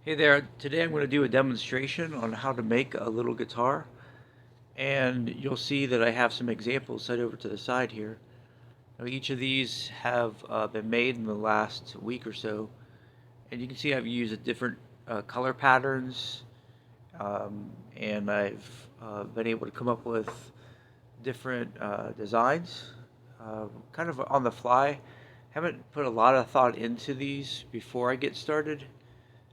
Hey there, today I'm going to do a demonstration on how to make a little guitar, and you'll see that I have some examples set over to the side here. Now, each of these have been made in the last week or so, and you can see I've used different color patterns, and I've been able to come up with different designs kind of on the fly. Haven't put a lot of thought into these before I get started.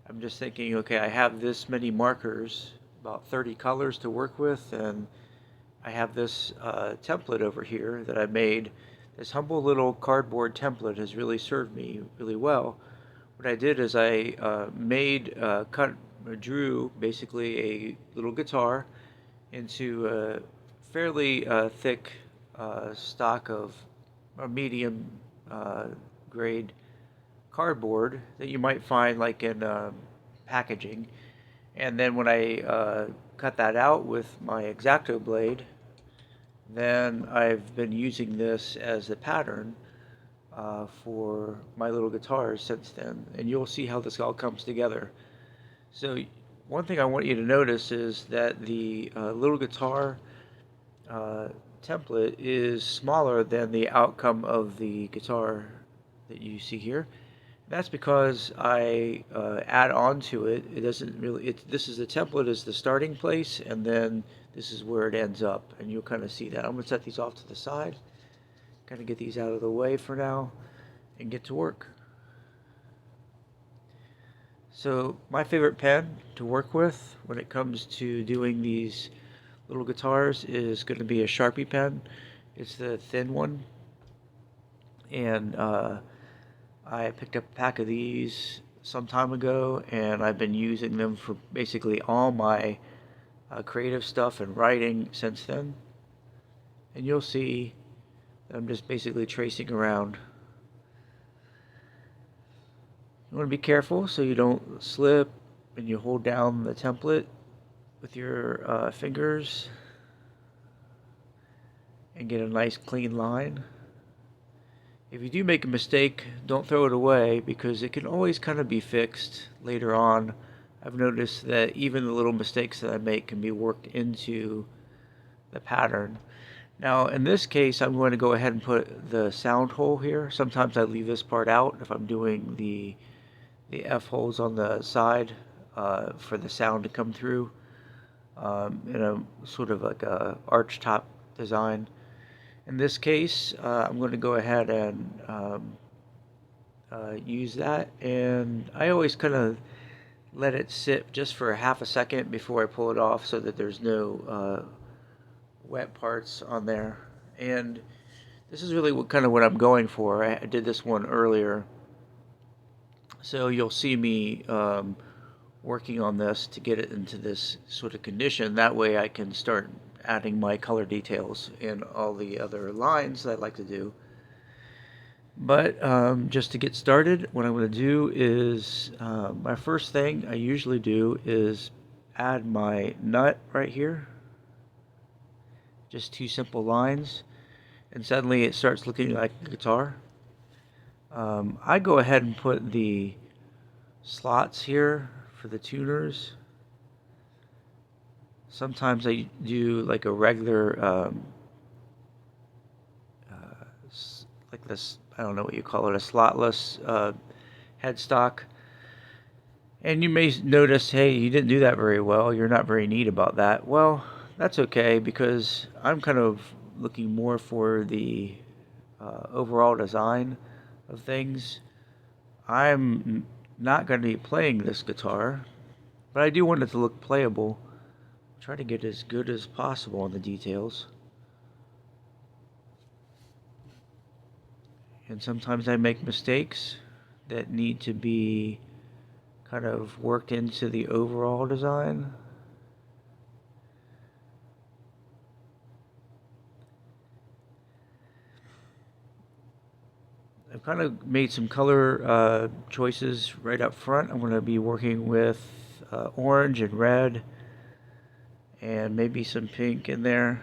I'm just thinking, okay, I have this many markers, about 30 colors to work with, and I have this template over here that I made. This humble little cardboard template has really served me really well. What I did is I drew basically a little guitar into a fairly thick stock of a medium grade cardboard that you might find like in packaging. And then when I cut that out with my X-Acto blade, then I've been using this as a pattern for my little guitars since then. And you'll see how this all comes together. So one thing I want you to notice is that the little guitar uh, template is smaller than the outcome of the guitar that you see here. That's because I add on to it. It doesn't really. This is the template is the starting place, and then this is where it ends up, and you'll kind of see that. I'm gonna set these off to the side, kind of get these out of the way for now, and get to work. So my favorite pen to work with when it comes to doing these little guitars is going to be a Sharpie pen. It's the thin one, and I picked up a pack of these some time ago, and I've been using them for basically all my creative stuff and writing since then. And you'll see that I'm just basically tracing around. You want to be careful so you don't slip, and you hold down the template with your fingers and get a nice clean line. If you do make a mistake, don't throw it away because it can always kind of be fixed later on. I've noticed that even the little mistakes that I make can be worked into the pattern. Now, in this case, I'm going to go ahead and put the sound hole here. Sometimes I leave this part out if I'm doing the F holes on the side for the sound to come through in a sort of like a arch top design. In this case, I'm going to go ahead and use that, and I always kind of let it sit just for half a second before I pull it off so that there's no wet parts on there. And this is really kind of what I'm going for. I did this one earlier, so you'll see me working on this to get it into this sort of condition. That way I can start adding my color details in all the other lines that I like to do. But just to get started, what I'm going to do is my first thing I usually do is add my nut right here. Just two simple lines, and suddenly it starts looking like a guitar. I go ahead and put the slots here for the tuners. Sometimes I do like a regular, like this, I don't know what you call it, a slotless headstock. And you may notice, hey, you didn't do that very well. You're not very neat about that. Well, that's okay because I'm kind of looking more for the overall design of things. I'm not going to be playing this guitar, but I do want it to look playable. Try to get as good as possible on the details. And sometimes I make mistakes that need to be kind of worked into the overall design. I've kind of made some color choices right up front. I'm going to be working with orange and red and maybe some pink in there,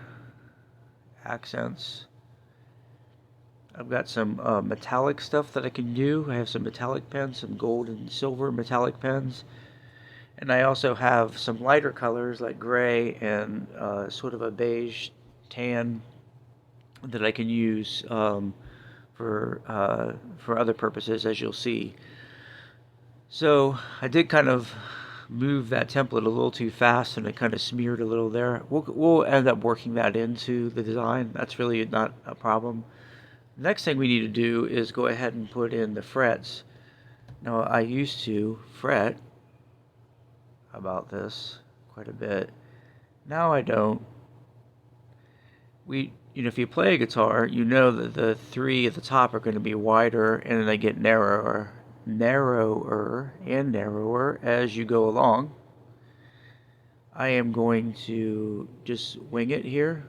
accents. I've got some metallic stuff that I can do. I have some metallic pens, some gold and silver metallic pens. And I also have some lighter colors like gray and sort of a beige tan that I can use for other purposes, as you'll see. So I did kind of move that template a little too fast, and it kind of smeared a little there. We'll end up working that into the design. That's really not a problem. The next thing we need to do is go ahead and put in the frets. Now I used to fret about this quite a bit. Now I don't. If you play a guitar, you know that the three at the top are going to be wider, and then they get narrower and narrower as you go along. I am going to just wing it here.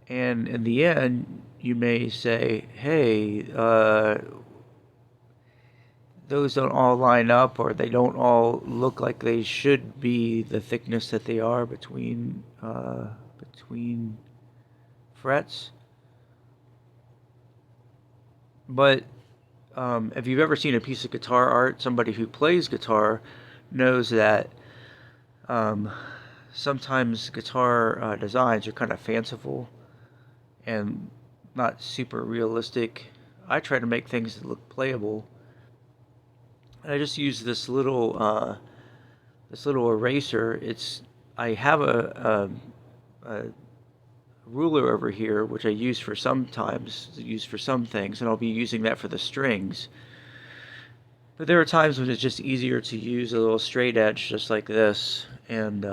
And in the end, you may say, hey, those don't all line up, or they don't all look like they should be the thickness that they are between frets. But if you've ever seen a piece of guitar art, somebody who plays guitar knows that sometimes guitar designs are kind of fanciful and not super realistic. I try to make things that look playable. I just use this little eraser. I have a ruler over here, which I use for some things, and I'll be using that for the strings. But there are times when it's just easier to use a little straight edge just like this, and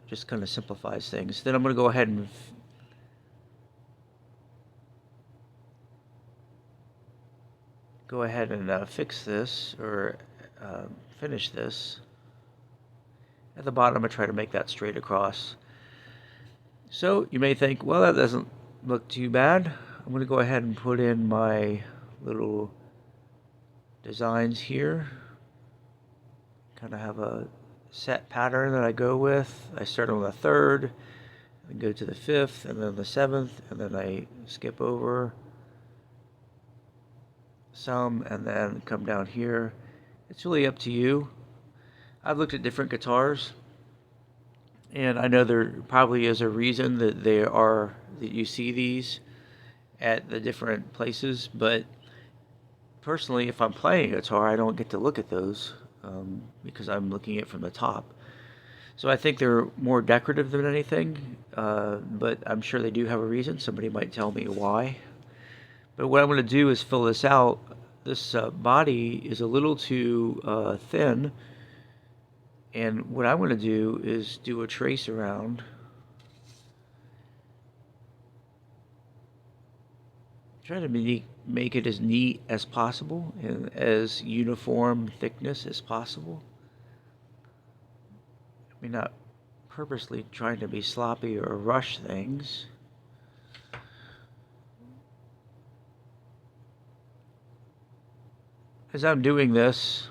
just kind of simplifies things. Then I'm going to go ahead and fix this, or finish this. At the bottom, I try to make that straight across. So you may think, well, that doesn't look too bad. I'm going to go ahead and put in my little designs here. Kind of have a set pattern that I go with. I start on the 3rd, and go to the 5th, and then the 7th, and then I skip over some, and then come down here. It's really up to you. I've looked at different guitars, and I know there probably is a reason that you see these at the different places, but personally, if I'm playing a guitar, I don't get to look at those because I'm looking at it from the top. So I think they're more decorative than anything, but I'm sure they do have a reason. Somebody might tell me why. But what I'm going to do is fill this out. This body is a little too thin, and what I'm going to do is do a trace around. Try to make it as neat as possible and as uniform thickness as possible. I mean, not purposely trying to be sloppy or rush things. As I'm doing this,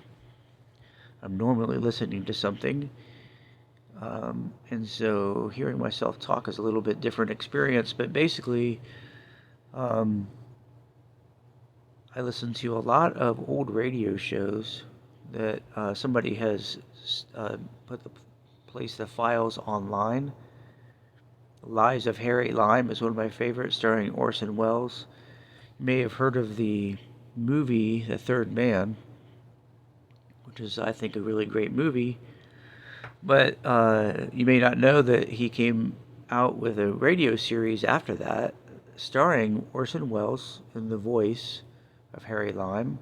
I'm normally listening to something, and so hearing myself talk is a little bit different experience, but basically I listen to a lot of old radio shows that somebody has placed the files online. Lives of Harry Lime is one of my favorites, starring Orson Welles. You may have heard of the movie The Third Man, which is, I think, a really great movie, but you may not know that he came out with a radio series after that, starring Orson Welles in the voice of Harry Lime,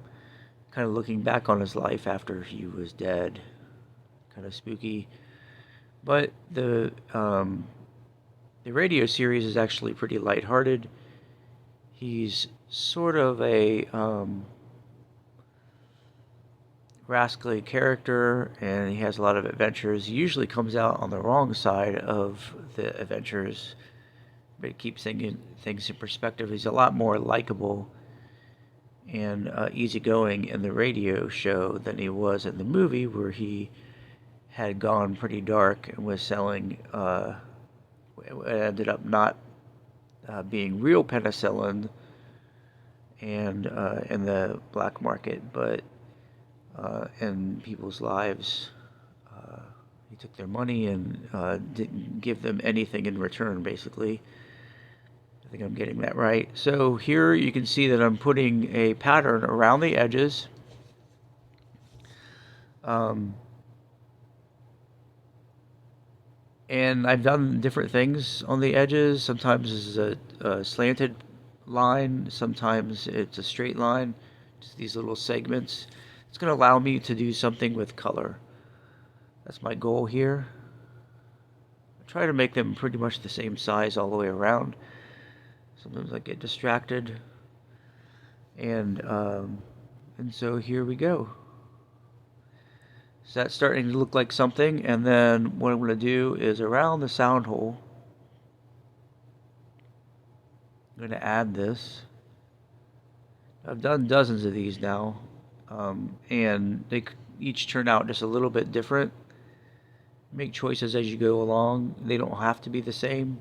kind of looking back on his life after he was dead. Kind of spooky. But the radio series is actually pretty lighthearted. He's sort of a rascally character, and he has a lot of adventures. He usually comes out on the wrong side of the adventures, but it keeps things in perspective. He's a lot more likable and easygoing in the radio show than he was in the movie, where he had gone pretty dark and was selling it ended up not being real penicillin, and in the black market, but in people's lives. He took their money and didn't give them anything in return, basically. I think I'm getting that right. So here you can see that I'm putting a pattern around the edges. And I've done different things on the edges. Sometimes it's a slanted line, sometimes it's a straight line, just these little segments. It's going to allow me to do something with color. That's my goal here. I try to make them pretty much the same size all the way around. Sometimes I get distracted. And so here we go. So that's starting to look like something, and then what I'm going to do is around the sound hole, I'm going to add this. I've done dozens of these now, and they each turn out just a little bit different. Make choices as you go along. They don't have to be the same.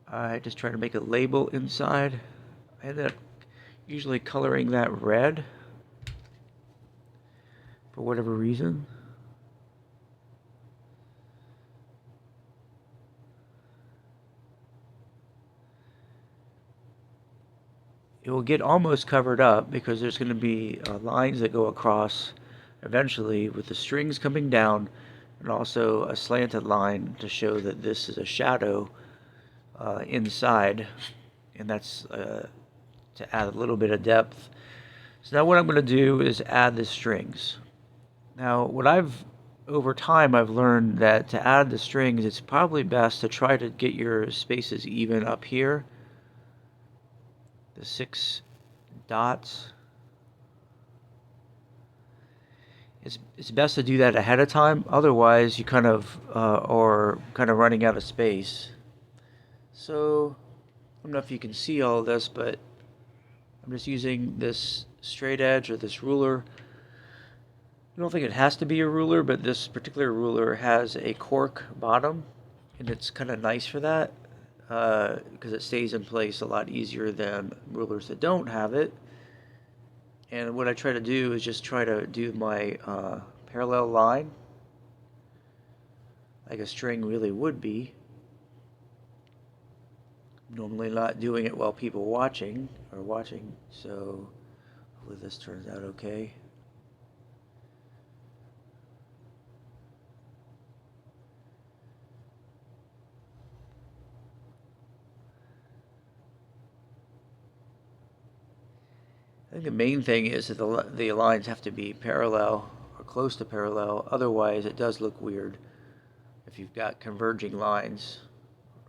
I just try to make a label inside. I ended up usually coloring that red for whatever reason. It will get almost covered up because there's going to be lines that go across eventually with the strings coming down, and also a slanted line to show that this is a shadow inside, and that's to add a little bit of depth. So now what I'm going to do is add the strings. Now over time I've learned that to add the strings, it's probably best to try to get your spaces even up here. The 6 dots. It's best to do that ahead of time, otherwise you kind of are kind of running out of space. So I don't know if you can see all of this, but I'm just using this straight edge or this ruler. I don't think it has to be a ruler, but this particular ruler has a cork bottom, and it's kind of nice for that because it stays in place a lot easier than rulers that don't have it. And what I try to do is just try to do my parallel line like a string really would be. I'm normally not doing it while people watching, so hopefully this turns out okay. I think the main thing is that the lines have to be parallel or close to parallel, otherwise it does look weird if you've got converging lines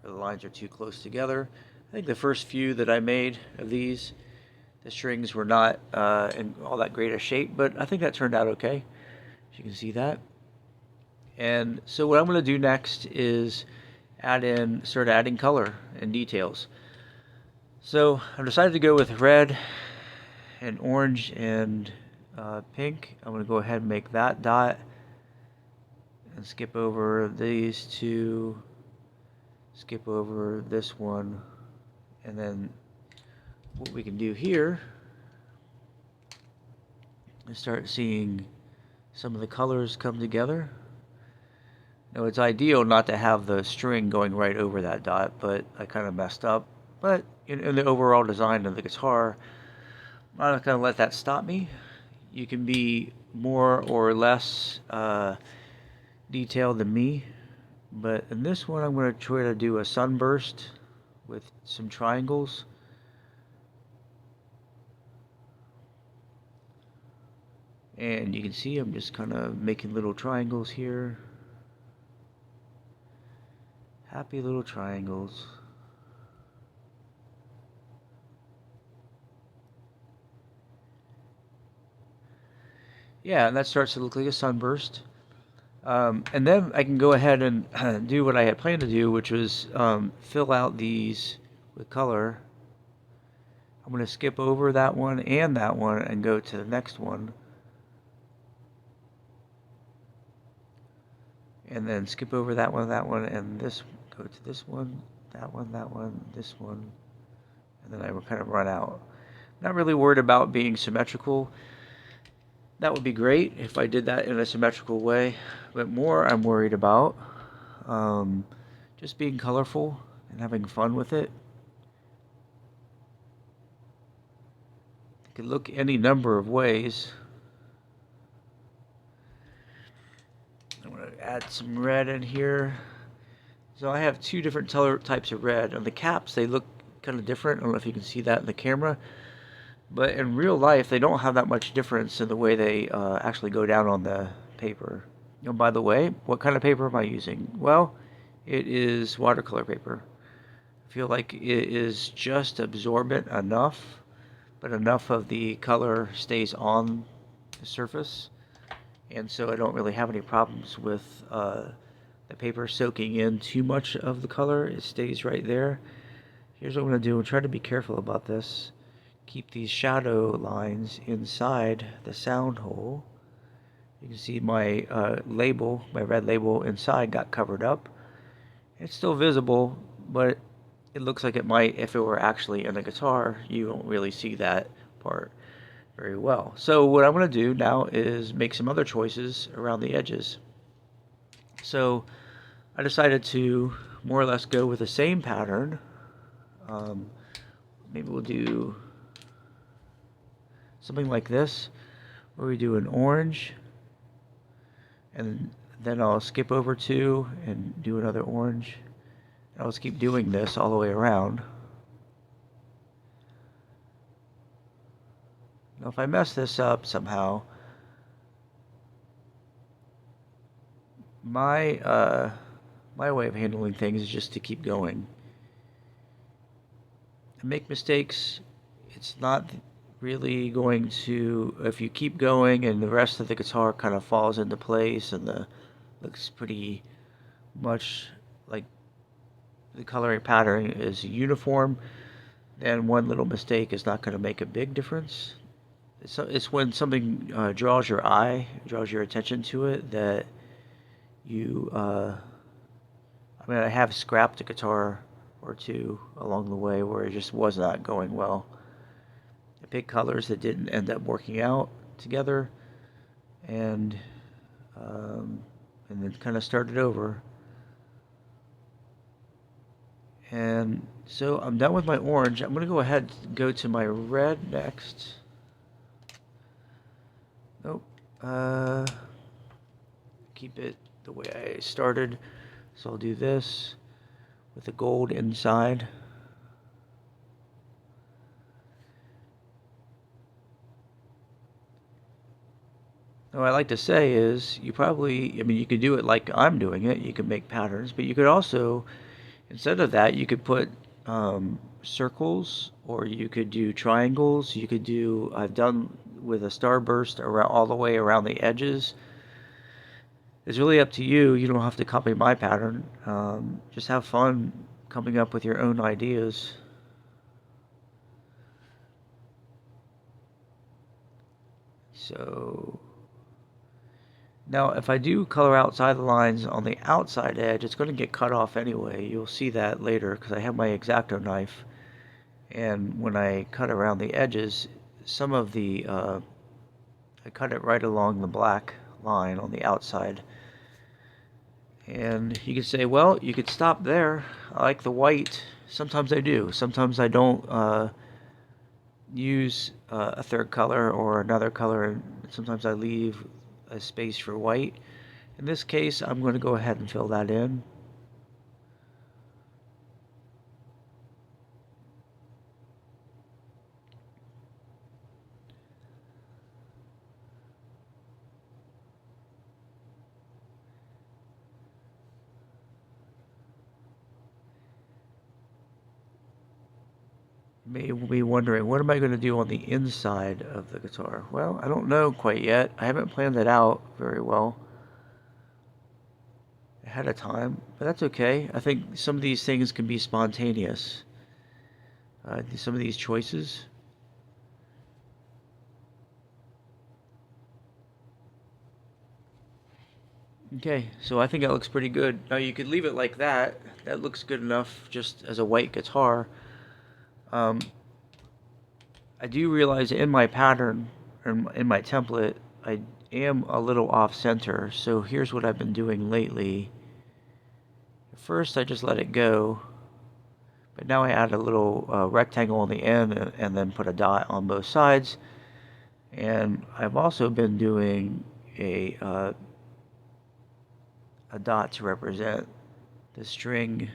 or the lines are too close together. I think the first few that I made of these, the strings were not in all that great a shape, but I think that turned out okay, as you can see that. And so what I'm going to do next is start adding color and details. So I've decided to go with red and orange and pink. I'm going to go ahead and make that dot and skip over these two, skip over this one, and then what we can do here is start seeing some of the colors come together. Now it's ideal not to have the string going right over that dot, but I kind of messed up. But in the overall design of the guitar, I'm not going to let that stop me. You can be more or less detailed than me, but in this one I'm going to try to do a sunburst with some triangles. And you can see I'm just kind of making little triangles here. Happy little triangles. Yeah, and that starts to look like a sunburst. And then I can go ahead and do what I had planned to do, which was fill out these with color. I'm going to skip over that one and go to the next one. And then skip over that one, and go to this one, that one, this one, and then I would kind of run out. Not really worried about being symmetrical. That would be great if I did that in a symmetrical way, but more I'm worried about um, just being colorful and having fun with it. It could look any number of ways. I'm going to add some red in here. So I have two different types of red. On the caps, they look kind of different. I don't know if you can see that in the camera. But in real life, they don't have that much difference in the way they actually go down on the paper. Oh, by the way, what kind of paper am I using? Well, it is watercolor paper. I feel like it is just absorbent enough, but enough of the color stays on the surface. And so I don't really have any problems with the paper soaking in too much of the color. It stays right there. Here's what I'm going to do. I'm trying to be careful about this. Keep these shadow lines inside the sound hole. You can see my label, my red label inside got covered up. It's still visible, but it looks like it might if it were actually in a guitar. You don't really see that part very well. So what I'm going to do now is make some other choices around the edges. So I decided to more or less go with the same pattern. Maybe we'll do something like this, where we do an orange, and then I'll skip over two and do another orange. I'll just keep doing this all the way around. Now if I mess this up somehow, my way of handling things is just to keep going. I make mistakes. It's not really going to, if you keep going and the rest of the guitar kind of falls into place and the looks pretty much like the coloring pattern is uniform, then one little mistake is not going to make a big difference. It's when something draws your eye, draws your attention to it, that you, I mean, I have scrapped a guitar or two along the way where it just was not going well. I picked colors that didn't end up working out together, and then kind of started over. And so I'm done with my orange. I'm going to go ahead and go to my red next. Nope. Keep it the way I started. So I'll do this with the gold inside. Now, what I like to say is you probably, I mean, you could do it like I'm doing it. You could make patterns, but you could also, instead of that, you could put circles, or you could do triangles. You could do, I've done with a starburst around all the way around the edges. It's really up to you. You don't have to copy my pattern. Just have fun coming up with your own ideas. So now if I do color outside the lines on the outside edge, it's going to get cut off anyway. You'll see that later because I have my X-Acto knife, and when I cut around the edges, some of the I cut it right along the black line on the outside. And you could say, well, you could stop there. I like the white. Sometimes I do. Sometimes I don't use a third color or another color. Sometimes I leave a space for white. In this case, I'm going to go ahead and fill that in. You may be wondering, what am I going to do on the inside of the guitar? Well, I don't know quite yet. I haven't planned that out very well ahead of time, but that's okay. I think some of these things can be spontaneous. Some of these choices. Okay, so I think that looks pretty good. Now you could leave it like that. That looks good enough just as a white guitar. Um, I do realize in my pattern, in my template, I am a little off center. So here's what I've been doing lately. First, I just let it go, but now I add a little rectangle on the end and then put a dot on both sides. And I've also been doing a dot to represent the string,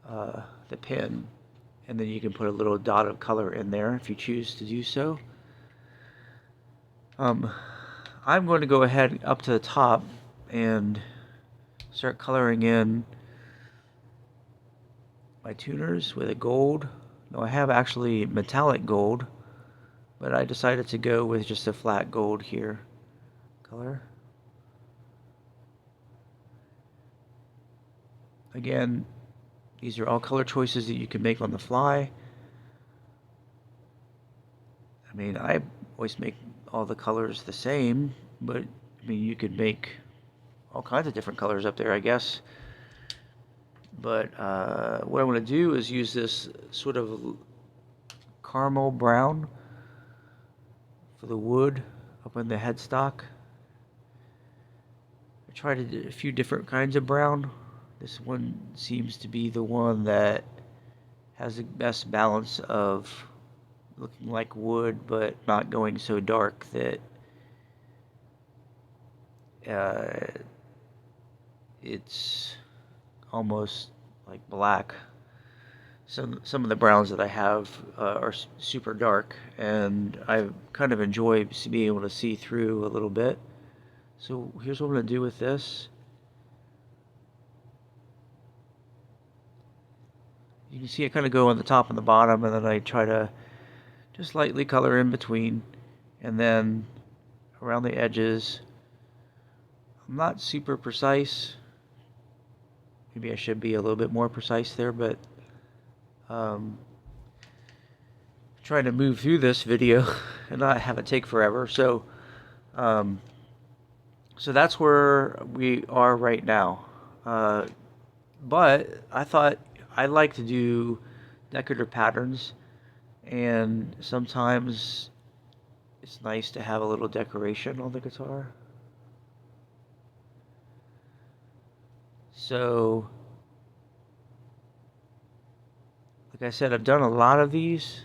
the pin, and then you can put a little dot of color in there if you choose to do so. I'm going to go ahead up to the top and start coloring in my tuners with a gold. Now I have actually metallic gold, but I decided to go with just a flat gold here. Color. Again, these are all color choices that you can make on the fly. I mean, I always make all the colors the same, but I mean, you could make all kinds of different colors up there, I guess. But what I want to do is use this sort of caramel brown for the wood up in the headstock. I tried a few different kinds of brown. This one seems to be the one that has the best balance of looking like wood but not going so dark that it's almost like black. Some of the browns that I have are super dark, and I kind of enjoy being able to see through a little bit. So here's what I'm going to do with this. You can see it kind of go on the top and the bottom, and then I try to just lightly color in between, and then around the edges. I'm not super precise. Maybe I should be a little bit more precise there, but trying to move through this video and not have it take forever. So that's where we are right now. But I thought I like to do decorative patterns, and sometimes it's nice to have a little decoration on the guitar. So, like I said, I've done a lot of these,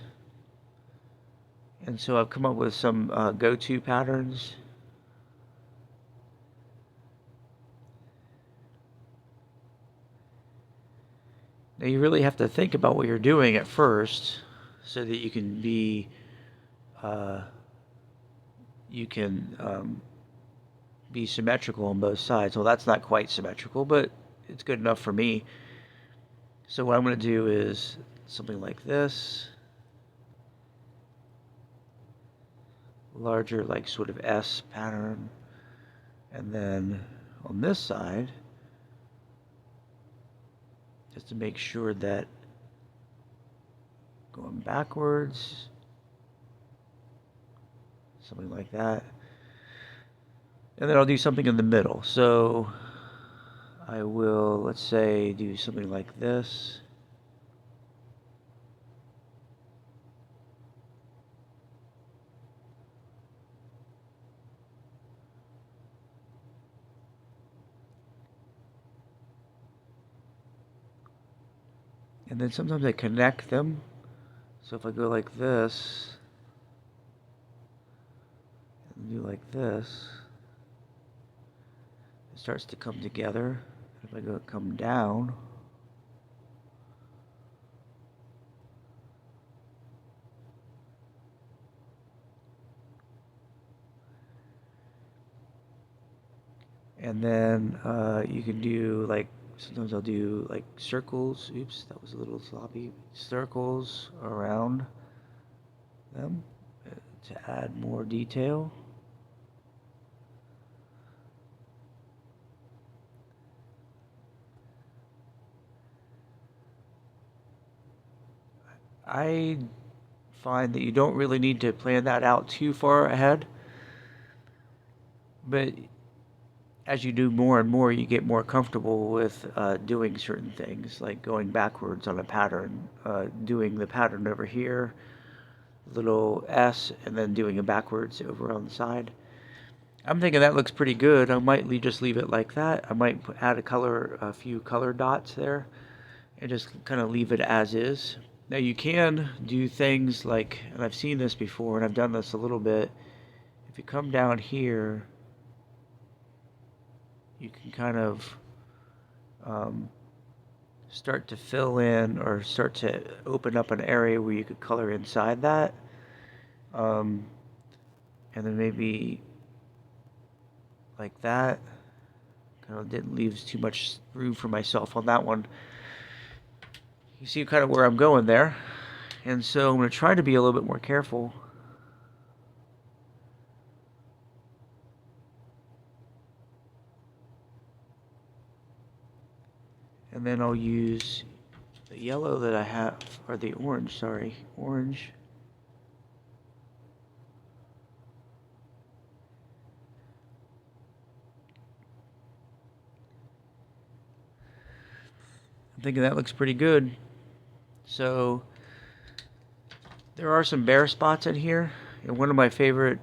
and so I've come up with some go-to patterns. Now you really have to think about what you're doing at first, so that you can be be symmetrical on both sides. Well, that's not quite symmetrical, but it's good enough for me. So what I'm going to do is something like this, larger, like sort of S pattern, and then on this side, just to make sure that going backwards, something like that, and then I'll do something in the middle. So I will, let's say, do something like this. And then sometimes I connect them. So if I go like this, and do like this, it starts to come together. If I go come down, and then you can do like, sometimes I'll do like circles. Oops, that was a little sloppy. Circles around them to add more detail. I find that you don't really need to plan that out too far ahead, but as you do more and more, you get more comfortable with doing certain things, like going backwards on a pattern, doing the pattern over here, little S, and then doing it backwards over on the side. I'm thinking that looks pretty good. I might just leave it like that. I might add a few color dots there, and just kind of leave it as is. Now you can do things like, and I've seen this before, and I've done this a little bit. If you come down here, you can kind of start to fill in or start to open up an area where you could color inside that. And then maybe like that. Kind of didn't leave too much room for myself on that one. You see kind of where I'm going there. And so I'm going to try to be a little bit more careful. And then I'll use the yellow that I have, or the orange, sorry, orange. I'm thinking that looks pretty good. So there are some bare spots in here, and one of my favorite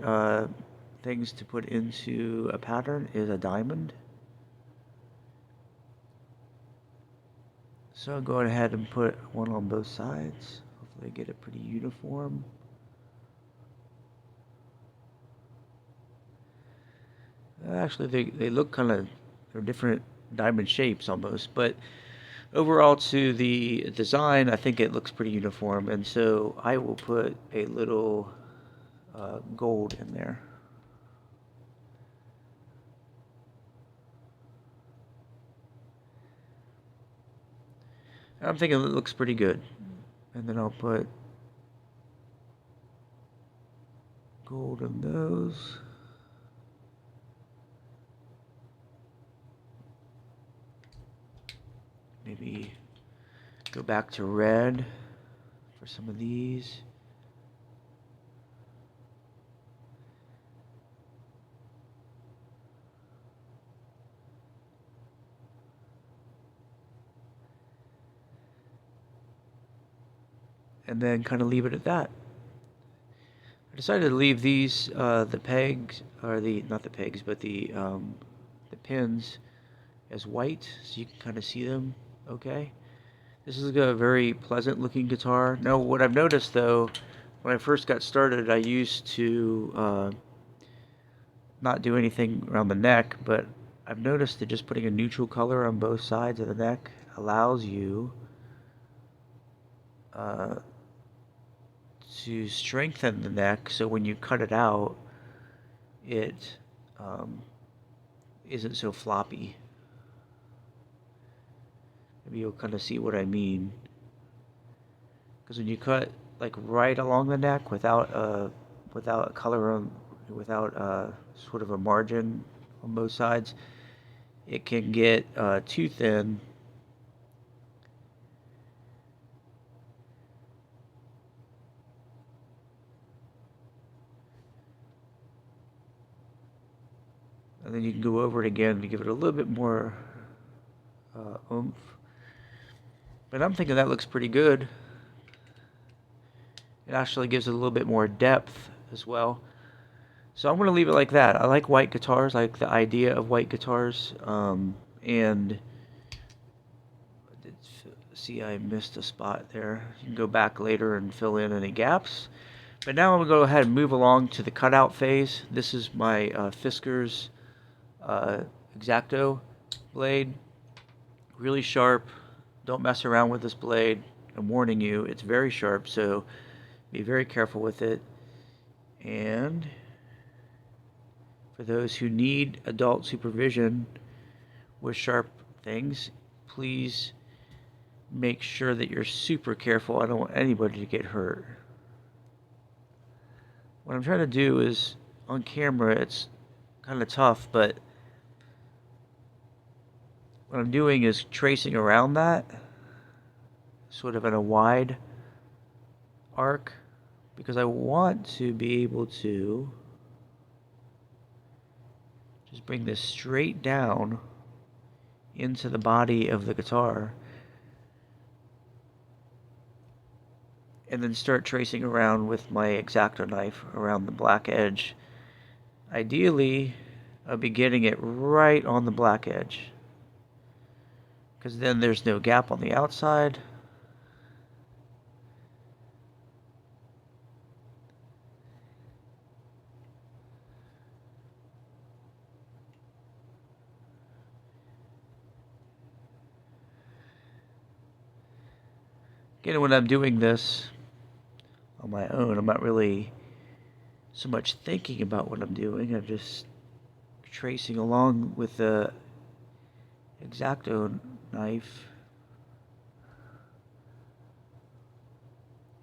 things to put into a pattern is a diamond. So I'll go ahead and put one on both sides. Hopefully get it pretty uniform. Actually, they look kind of, they're different diamond shapes almost, but overall to the design, I think it looks pretty uniform, and so I will put a little gold in there. I'm thinking it looks pretty good. And then I'll put gold in those. Maybe go back to red for some of these. And then kind of leave it at that. I decided to leave these, the pegs, or not the pegs, but the pins as white, so you can kind of see them okay. This is a very pleasant looking guitar. Now what I've noticed though, when I first got started, I used to not do anything around the neck, but I've noticed that just putting a neutral color on both sides of the neck allows you to strengthen the neck, so when you cut it out, it isn't so floppy. Maybe you'll kind of see what I mean. Because when you cut like right along the neck without a color on, without sort of a margin on both sides, it can get too thin. And then you can go over it again to give it a little bit more oomph. But I'm thinking that looks pretty good. It actually gives it a little bit more depth as well. So I'm going to leave it like that. I like white guitars, I like the idea of white guitars. And see, I missed a spot there. You can go back later and fill in any gaps. But now I'm going to go ahead and move along to the cutout phase. This is my Fiskars X-Acto blade. Really sharp. Don't mess around with this blade. I'm warning you, it's very sharp, so be very careful with it. And for those who need adult supervision with sharp things, please make sure that you're super careful. I don't want anybody to get hurt. What I'm trying to do is, on camera, it's kind of tough, but what I'm doing is tracing around that, sort of in a wide arc, because I want to be able to Just bring this straight down into the body of the guitar. And then start tracing around with my X-Acto knife around the black edge. Ideally, I'll be getting it right on the black edge, because then there's no gap on the outside. Again, when I'm doing this on my own, I'm not really so much thinking about what I'm doing. I'm just tracing along with the X-Acto knife.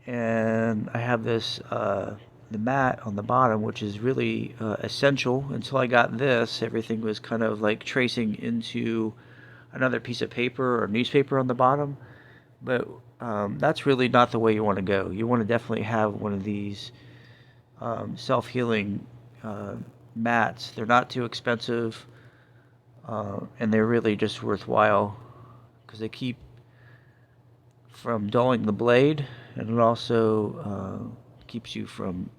And I have this, the mat on the bottom, which is really essential. Until I got this, everything was kind of like tracing into another piece of paper or newspaper on the bottom. But that's really not the way you want to go. You want to definitely have one of these self-healing mats. They're not too expensive, and they're really just worthwhile because they keep from dulling the blade, and it also keeps you from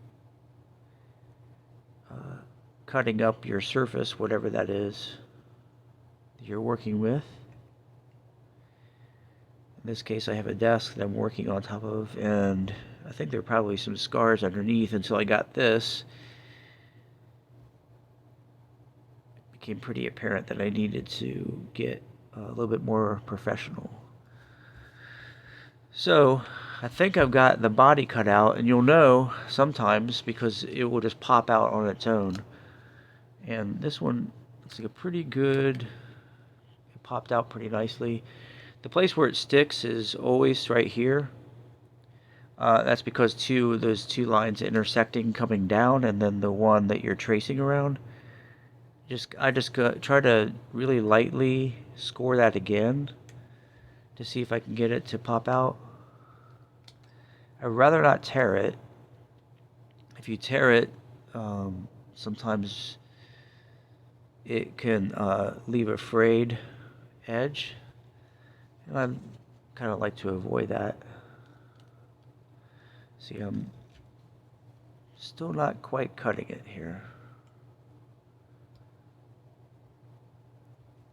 cutting up your surface, whatever that is that you're working with. In this case, I have a desk that I'm working on top of, and I think there are probably some scars underneath until I got this. It became pretty apparent that I needed to get a little bit more professional. So, I think I've got the body cut out, and you'll know sometimes because it will just pop out on its own. And this one looks like a pretty good, it popped out pretty nicely. The place where it sticks is always right here. That's because those two lines intersecting coming down, and then the one that you're tracing around. I just try to really lightly score that again to see if I can get it to pop out. I'd rather not tear it. If you tear it, sometimes it can leave a frayed edge, and I kind of like to avoid that. See, I'm still not quite cutting it here.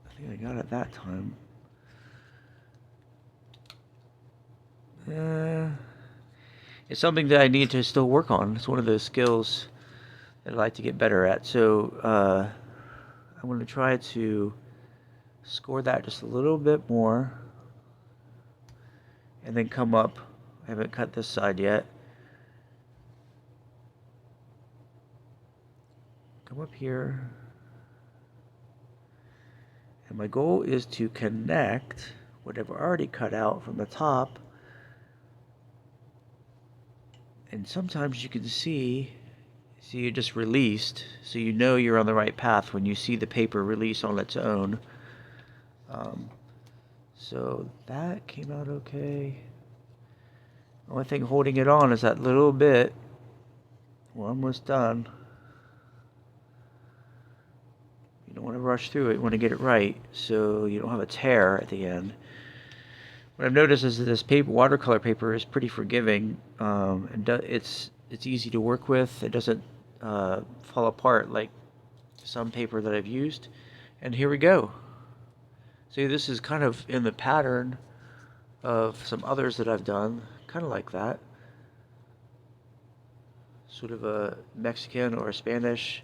I think I got it that time. It's something that I need to still work on. It's one of those skills that I'd like to get better at. So I'm going to try to score that just a little bit more, and then come up. I haven't cut this side yet. Come up here. And my goal is to connect what I've already cut out from the top. And sometimes you can see it just released, so you know you're on the right path when you see the paper release on its own. So that came out okay. The only thing holding it on is that little bit. We're almost done. You don't want to rush through it. You want to get it right so you don't have a tear at the end. What I've noticed is that this watercolor paper is pretty forgiving. And it's easy to work with. It doesn't fall apart like some paper that I've used. And here we go. See, this is kind of in the pattern of some others that I've done, kind of like that. Sort of a Mexican or a Spanish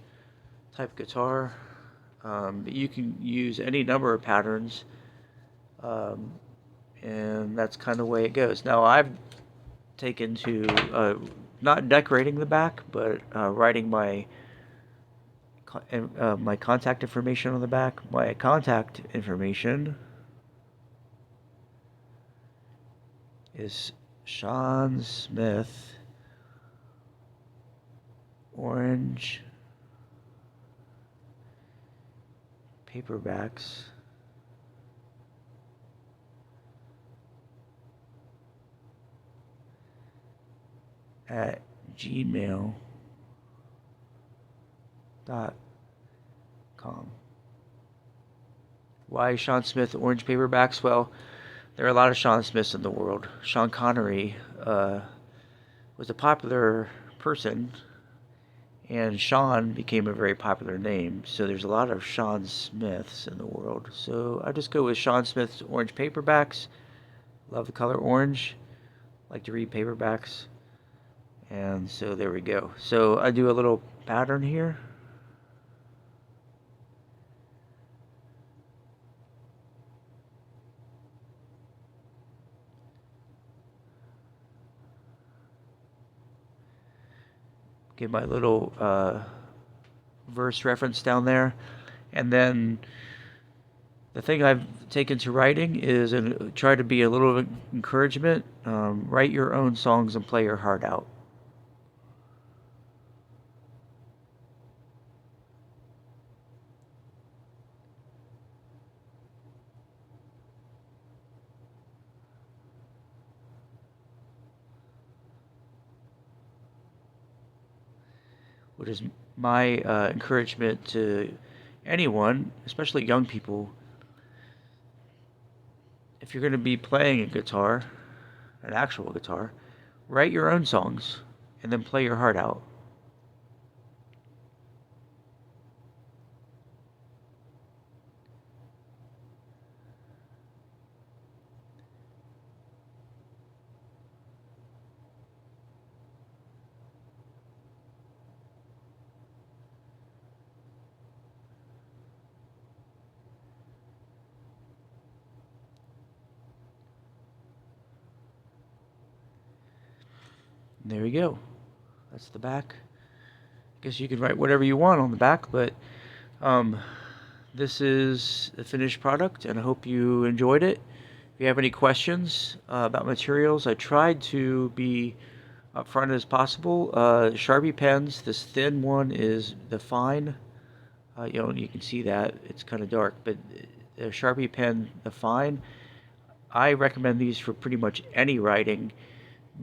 type guitar. But you can use any number of patterns, and that's kind of the way it goes. Now I've taken to not decorating the back, but writing my contact information on the back. My contact information is Sean Smith, orange paperbacks, at gmail.com. Why Sean Smith orange paperbacks? Well, there are a lot of Sean Smiths in the world. Sean Connery was a popular person, and Sean became a very popular name. So there's a lot of Sean Smiths in the world. So I just go with Sean Smith's orange paperbacks. Love the color orange. Like to read paperbacks. And so there we go. So I do a little pattern here. Get my little verse reference down there. And then the thing I've taken to writing is try to be a little encouragement. Write your own songs and play your heart out. Which is my encouragement to anyone, especially young people. If you're going to be playing a guitar, an actual guitar, write your own songs and then play your heart out. There you go. That's the back. I guess you can write whatever you want on the back, but this is the finished product, and I hope you enjoyed it. If you have any questions about materials, I tried to be upfront as possible. Sharpie pens, this thin one is the fine. You can see that it's kind of dark, but the Sharpie pen, the fine, I recommend these for pretty much any writing,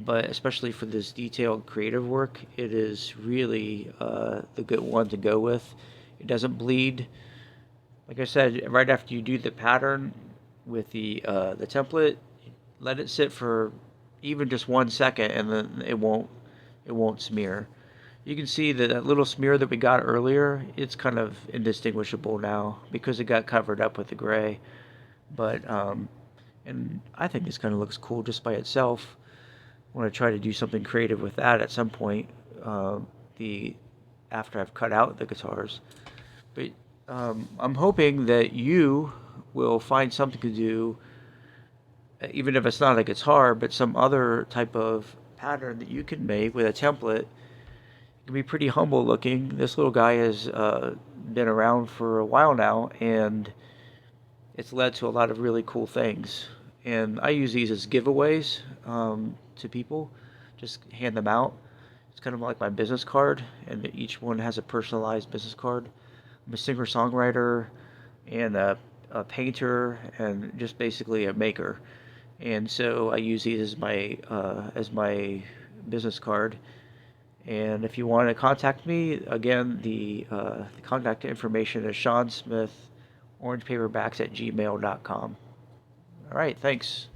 but especially for this detailed creative work, it is really the good one to go with. It doesn't bleed. Like I said, right after you do the pattern with the template, let it sit for even just 1 second, and then it won't smear. You can see that that little smear that we got earlier, it's kind of indistinguishable now because it got covered up with the gray. But and I think this kind of looks cool just by itself. I want to try to do something creative with that at some point. The After I've cut out the guitars, but I'm hoping that you will find something to do, even if it's not a guitar, but some other type of pattern that you can make with a template. It can be pretty humble looking. This little guy has been around for a while now, and it's led to a lot of really cool things. And I use these as giveaways to people, just hand them out. It's kind of like my business card, and each one has a personalized business card. I'm a singer-songwriter and a painter and just basically a maker. And so I use these as my business card. And if you want to contact me, again, the contact information is Sean Smith, orangepaperbacks@gmail.com. All right, thanks.